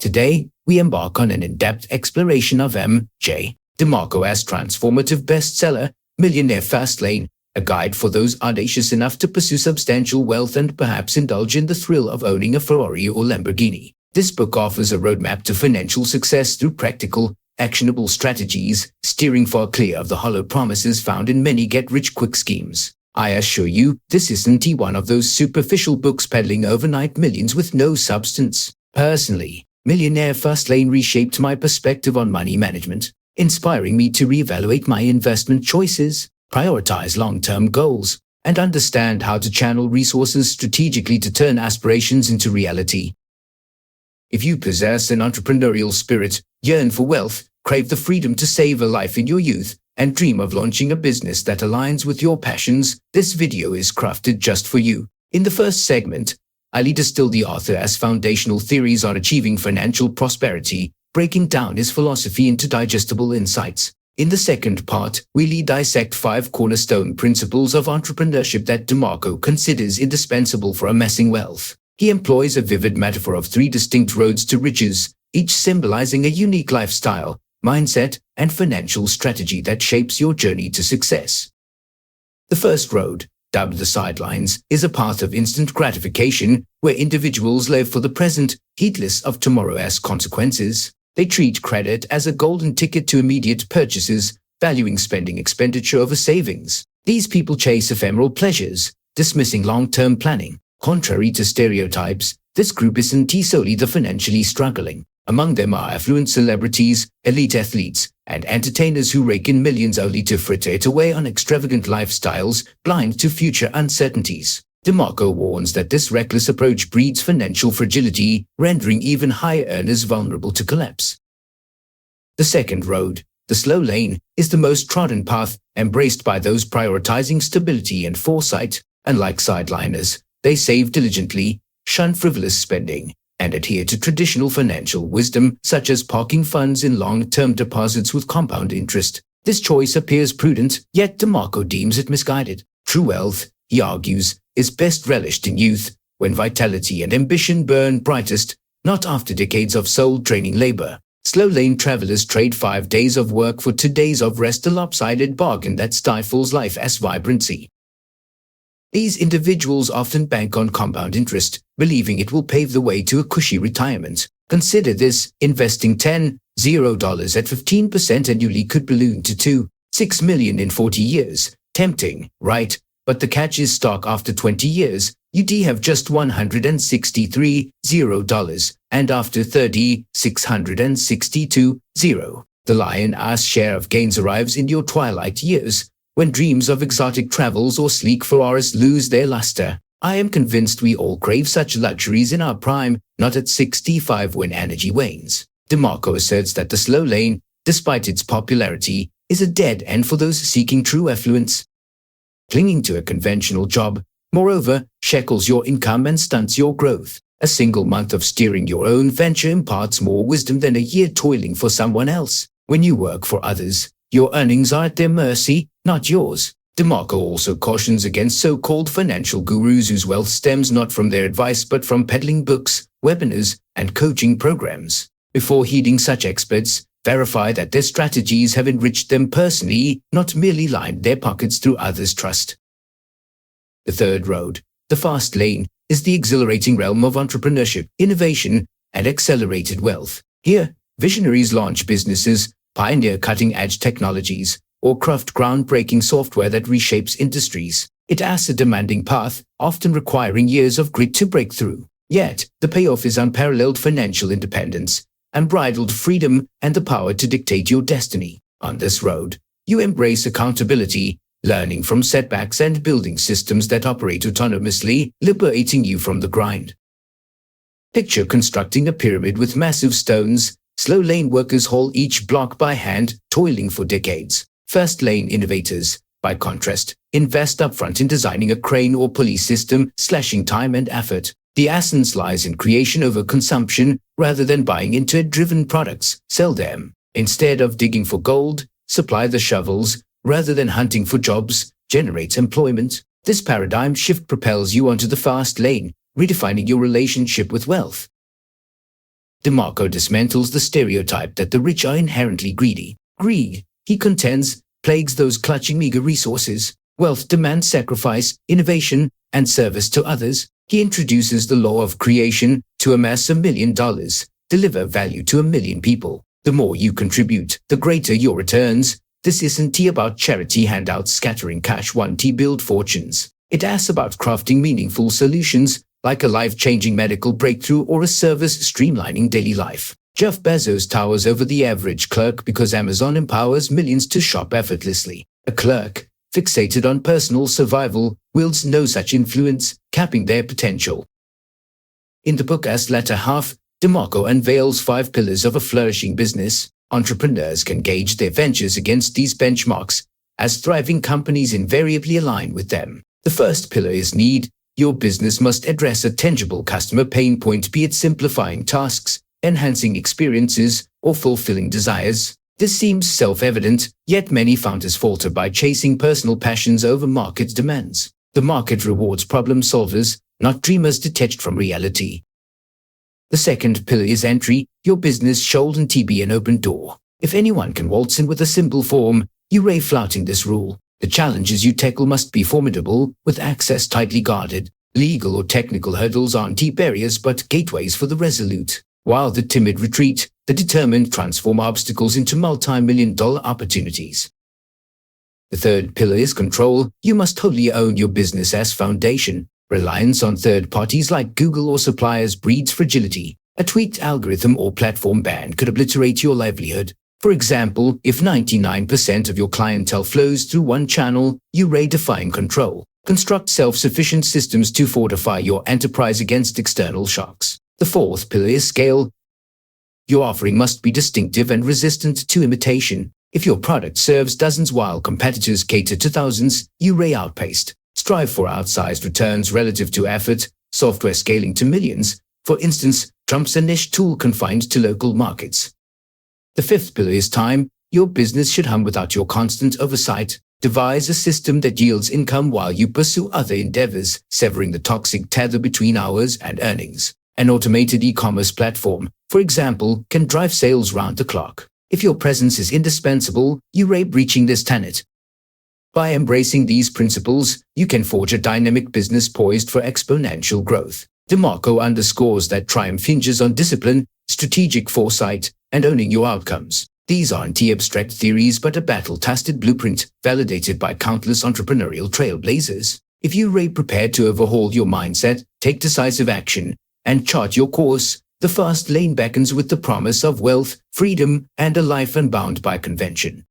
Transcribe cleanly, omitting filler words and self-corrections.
Today, we embark on an in-depth exploration of M.J. DeMarco's transformative bestseller, Millionaire Fast Lane, a guide for those audacious enough to pursue substantial wealth and perhaps indulge in the thrill of owning a Ferrari or Lamborghini. This book offers a roadmap to financial success through practical, actionable strategies, steering far clear of the hollow promises found in many get-rich-quick schemes. I assure you, this isn't one of those superficial books peddling overnight millions with no substance. Personally, Millionaire Fast Lane reshaped my perspective on money management, inspiring me to reevaluate my investment choices, prioritize long-term goals, and understand how to channel resources strategically to turn aspirations into reality. If you possess an entrepreneurial spirit, yearn for wealth, crave the freedom to save a life in your youth, and dream of launching a business that aligns with your passions, this video is crafted just for you. In the first segment, I distill the author as foundational theories on achieving financial prosperity, breaking down his philosophy into digestible insights. In the second part, we dissect 5 cornerstone principles of entrepreneurship that DeMarco considers indispensable for amassing wealth. He employs a vivid metaphor of 3 distinct roads to riches, each symbolizing a unique lifestyle, mindset, and financial strategy that shapes your journey to success. The first road, dubbed the sidelines, is a path of instant gratification where individuals live for the present, heedless of tomorrow's consequences. They treat credit as a golden ticket to immediate purchases, valuing spending expenditure over savings. These people chase ephemeral pleasures, dismissing long-term planning. Contrary to stereotypes, this group isn't solely the financially struggling. Among them are affluent celebrities, elite athletes, and entertainers who rake in millions only to fritter it away on extravagant lifestyles, blind to future uncertainties. DeMarco warns that this reckless approach breeds financial fragility, rendering even higher earners vulnerable to collapse. The second road, the slow lane, is the most trodden path, embraced by those prioritizing stability and foresight. Unlike sideliners, they save diligently, shun frivolous spending, and adhere to traditional financial wisdom such as parking funds in long-term deposits with compound interest. This choice appears prudent, yet DeMarco deems it misguided. True wealth, he argues, is best relished in youth, when vitality and ambition burn brightest, not after decades of soul-draining labor. Slow lane travelers trade 5 days of work for 2 days of rest, a lopsided bargain that stifles life as vibrancy. These individuals often bank on compound interest, believing it will pave the way to a cushy retirement. Consider this: investing $10 at 15% annually could balloon to $2.6 million in 40 years. Tempting, right? But the catch is stark. After 20 years, you'd have just $163, and after 30, $662. The lion's share of gains arrives in your twilight years, when dreams of exotic travels or sleek Ferraris lose their luster. I am convinced we all crave such luxuries in our prime, not at 65 when energy wanes. DeMarco asserts that the slow lane, despite its popularity, is a dead end for those seeking true affluence. Clinging to a conventional job, moreover, shackles your income and stunts your growth. A single month of steering your own venture imparts more wisdom than a year toiling for someone else. When you work for others, your earnings are at their mercy, not yours. DeMarco also cautions against so-called financial gurus whose wealth stems not from their advice but from peddling books, webinars, and coaching programs. Before heeding such experts, verify that their strategies have enriched them personally, not merely lined their pockets through others' trust. The third road, the fast lane, is the exhilarating realm of entrepreneurship, innovation, and accelerated wealth. Here, visionaries launch businesses, pioneer cutting-edge technologies, or craft groundbreaking software that reshapes industries. It is a demanding path, often requiring years of grit to break through. Yet, the payoff is unparalleled financial independence, unbridled freedom, and the power to dictate your destiny. On this road, you embrace accountability, learning from setbacks and building systems that operate autonomously, liberating you from the grind. Picture constructing a pyramid with massive stones. Slow lane workers haul each block by hand, toiling for decades. Fast lane innovators, by contrast, invest upfront in designing a crane or pulley system, slashing time and effort. The essence lies in creation over consumption, rather than buying into driven products. Sell them. Instead of digging for gold, supply the shovels. Rather than hunting for jobs, generate employment. This paradigm shift propels you onto the fast lane, redefining your relationship with wealth. DeMarco dismantles the stereotype that the rich are inherently greedy. Greed, he contends, plagues those clutching meager resources. Wealth demands sacrifice, innovation, and service to others. He introduces the law of creation to amass $1 million, deliver value to 1 million people. The more you contribute, the greater your returns. This isn't about charity handouts scattering cash, to build fortunes. It asks about crafting meaningful solutions, like a life-changing medical breakthrough or a service streamlining daily life. Jeff Bezos towers over the average clerk because Amazon empowers millions to shop effortlessly. A clerk, fixated on personal survival, wields no such influence, capping their potential. In the book's latter half, DeMarco unveils 5 pillars of a flourishing business. Entrepreneurs can gauge their ventures against these benchmarks, as thriving companies invariably align with them. The first pillar is need. Your business must address a tangible customer pain point, be it simplifying tasks, enhancing experiences, or fulfilling desires. This seems self-evident, yet many founders falter by chasing personal passions over market demands. The market rewards problem solvers, not dreamers detached from reality. The second pillar is entry. Your business shouldn't be an open door. If anyone can waltz in with a simple form, you're flouting this rule. The challenges you tackle must be formidable, with access tightly guarded. Legal or technical hurdles aren't barriers but gateways for the resolute, while the timid retreat, the determined transform obstacles into multi-million-dollar opportunities. The third pillar is control. You must wholly own your business as foundation. Reliance on third parties like Google or suppliers breeds fragility. A tweaked algorithm or platform ban could obliterate your livelihood. For example, if 99% of your clientele flows through one channel, you redefine control. Construct self-sufficient systems to fortify your enterprise against external shocks. The fourth pillar is scale. Your offering must be distinctive and resistant to imitation. If your product serves dozens while competitors cater to thousands, you're outpaced. Strive for outsized returns relative to effort. Software scaling to millions, for instance, trumps a niche tool confined to local markets. The fifth pillar is time. Your business should hum without your constant oversight. Devise a system that yields income while you pursue other endeavors, severing the toxic tether between hours and earnings. An automated e-commerce platform, for example, can drive sales round the clock. If your presence is indispensable, you're breaching this tenet. By embracing these principles, you can forge a dynamic business poised for exponential growth. DeMarco underscores that triumph hinges on discipline, strategic foresight, and owning your outcomes. These aren't abstract theories but a battle-tested blueprint, validated by countless entrepreneurial trailblazers. If you're prepared to overhaul your mindset, take decisive action, and chart your course, the fast lane beckons with the promise of wealth, freedom, and a life unbound by convention.